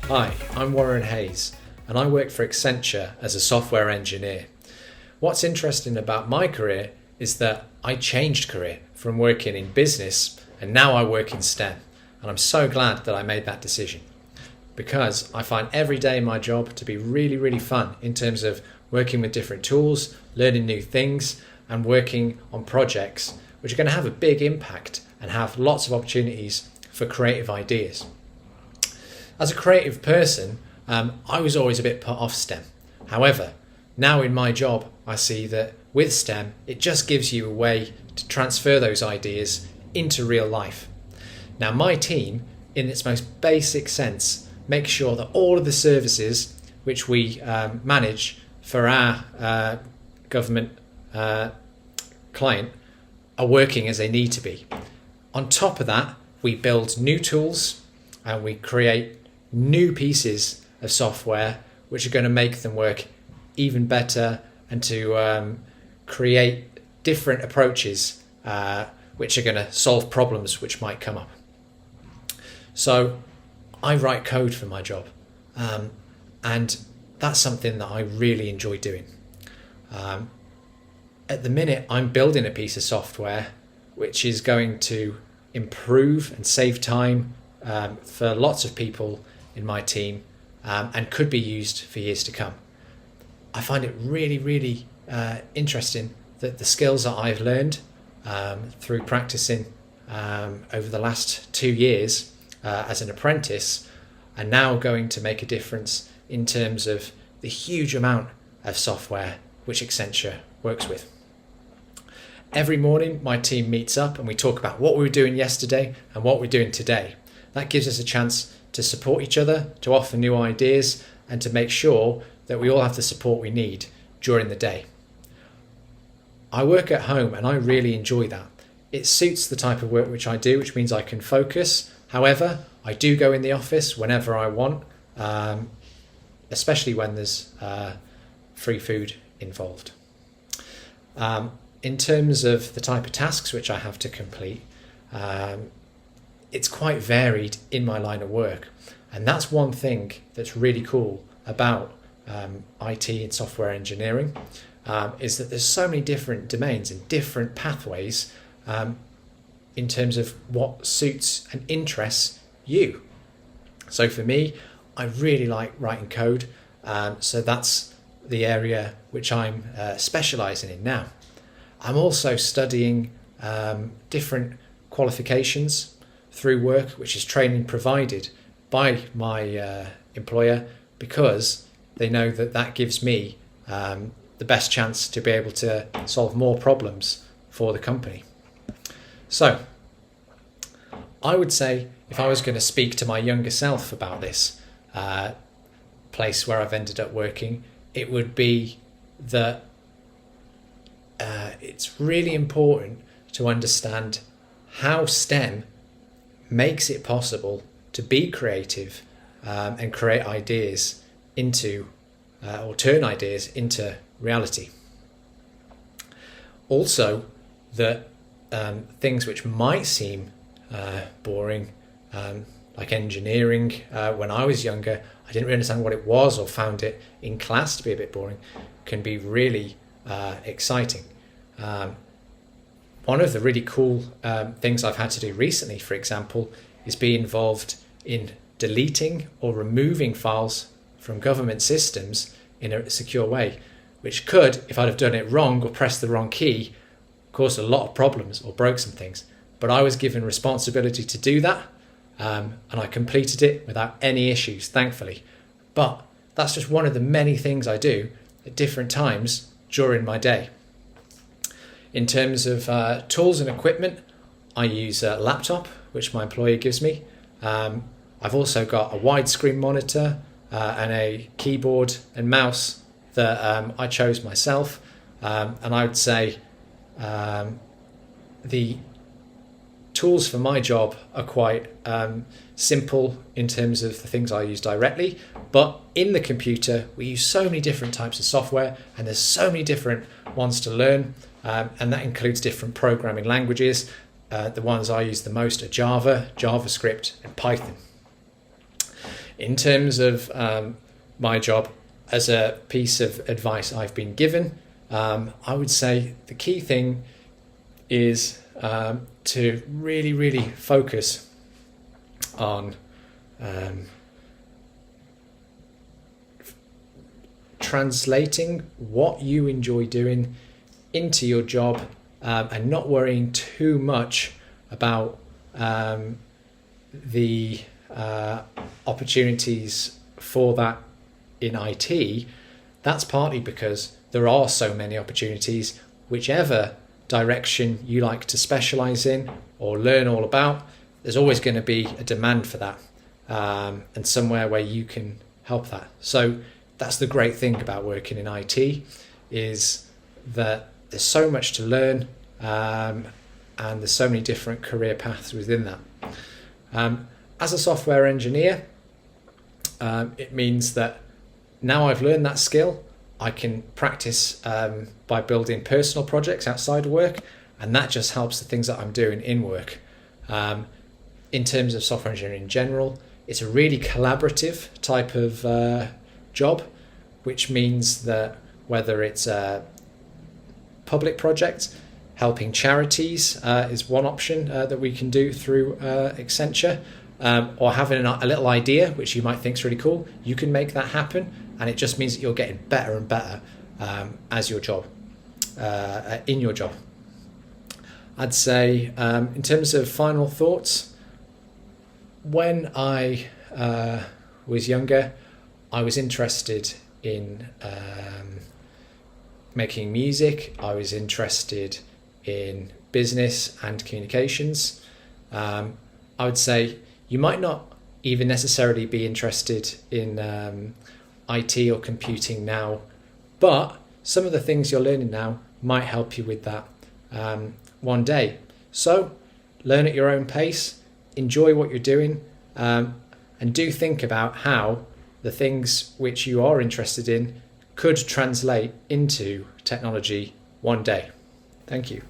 Hi, I'm Warren Hayes and I work for Accenture as a software engineer. What's interesting about my career is that I changed career from working in business and now I work in STEM, and I'm so glad that I made that decision because I find every day in my job to be really fun in terms of working with different tools, learning new things and working on projects which are going to have a big impact and have lots of opportunities for creative ideas. As a creative person, I was always a bit put off STEM. However, now in my job, I see that with STEM, it just gives you a way to transfer those ideas into real life. Now, my team, in its most basic sense, makes sure that all of the services which we manage for our government client are working as they need to be. On top of that, we build new tools and we create new pieces of software which are going to make them work even better and to create different approaches which are going to solve problems which might come up. So I write code for my job, and that's something that I really enjoy doing. At the minute, I'm building a piece of software which is going to improve and save time for lots of people in my team and could be used for years to come. I find it really interesting that the skills that I've learned through practicing over the last 2 years as an apprentice are now going to make a difference in terms of the huge amount of software which Accenture works with. Every morning my team meets up and we talk about what we were doing yesterday and what we're doing today. That gives us a chance to support each other, to offer new ideas, and to make sure that we all have the support we need during the day. I work at home and I really enjoy that. It suits the type of work which I do, which means I can focus. However, I do go in the office whenever I want, especially when there's free food involved. In terms of the type of tasks which I have to complete, it's quite varied in my line of work, and that's one thing that's really cool about IT and software engineering, is that there's so many different domains and different pathways in terms of what suits and interests you. So for me, I really like writing code, so that's the area which I'm specialising in now. I'm also studying different qualifications through work, which is training provided by my employer, because they know that that gives me the best chance to be able to solve more problems for the company. So I would say if I was going to speak to my younger self about this place where I've ended up working, it would be that it's really important to understand how STEM makes it possible to be creative and create ideas into or turn ideas into reality. Also, that things which might seem boring, like engineering, when I was younger, I didn't really understand what it was or found it in class to be a bit boring, can be really exciting. One of the really cool things I've had to do recently, for example, is be involved in deleting or removing files from government systems in a secure way, which could, if I'd have done it wrong or pressed the wrong key, cause a lot of problems or broke some things. But I was given responsibility to do that, and I completed it without any issues, thankfully. But that's just one of the many things I do at different times during my day. In terms of tools and equipment, I use a laptop, which my employer gives me. I've also got a widescreen monitor and a keyboard and mouse that I chose myself. And I would say the tools for my job are quite simple in terms of the things I use directly, but in the computer we use so many different types of software and there's so many different ones to learn, and that includes different programming languages. The ones I use the most are Java, JavaScript and Python. In terms of my job, as a piece of advice I've been given, I would say the key thing is to really, really focus on translating what you enjoy doing into your job, and not worrying too much about the opportunities for that in IT. That's partly because there are so many opportunities. Whichever direction you like to specialize in or learn all about, there's always going to be a demand for that, and somewhere where you can help that. So that's the great thing about working in IT, is that there's so much to learn, and there's so many different career paths within that. As a software engineer, it means that now I've learned that skill, I can practice by building personal projects outside of work, and that just helps the things that I'm doing in work. In terms of software engineering in general, it's a really collaborative type of job, which means that whether it's a public project, helping charities is one option that we can do through Accenture, or having a little idea which you might think is really cool, you can make that happen, and it just means that you're getting better and better as your job, in your job. I'd say in terms of final thoughts, when I was younger, I was interested in making music. I was interested in business and communications. I would say you might not even necessarily be interested in IT or computing now, but some of the things you're learning now might help you with that one day. So learn at your own pace, enjoy what you're doing, and do think about how the things which you are interested in could translate into technology one day. Thank you.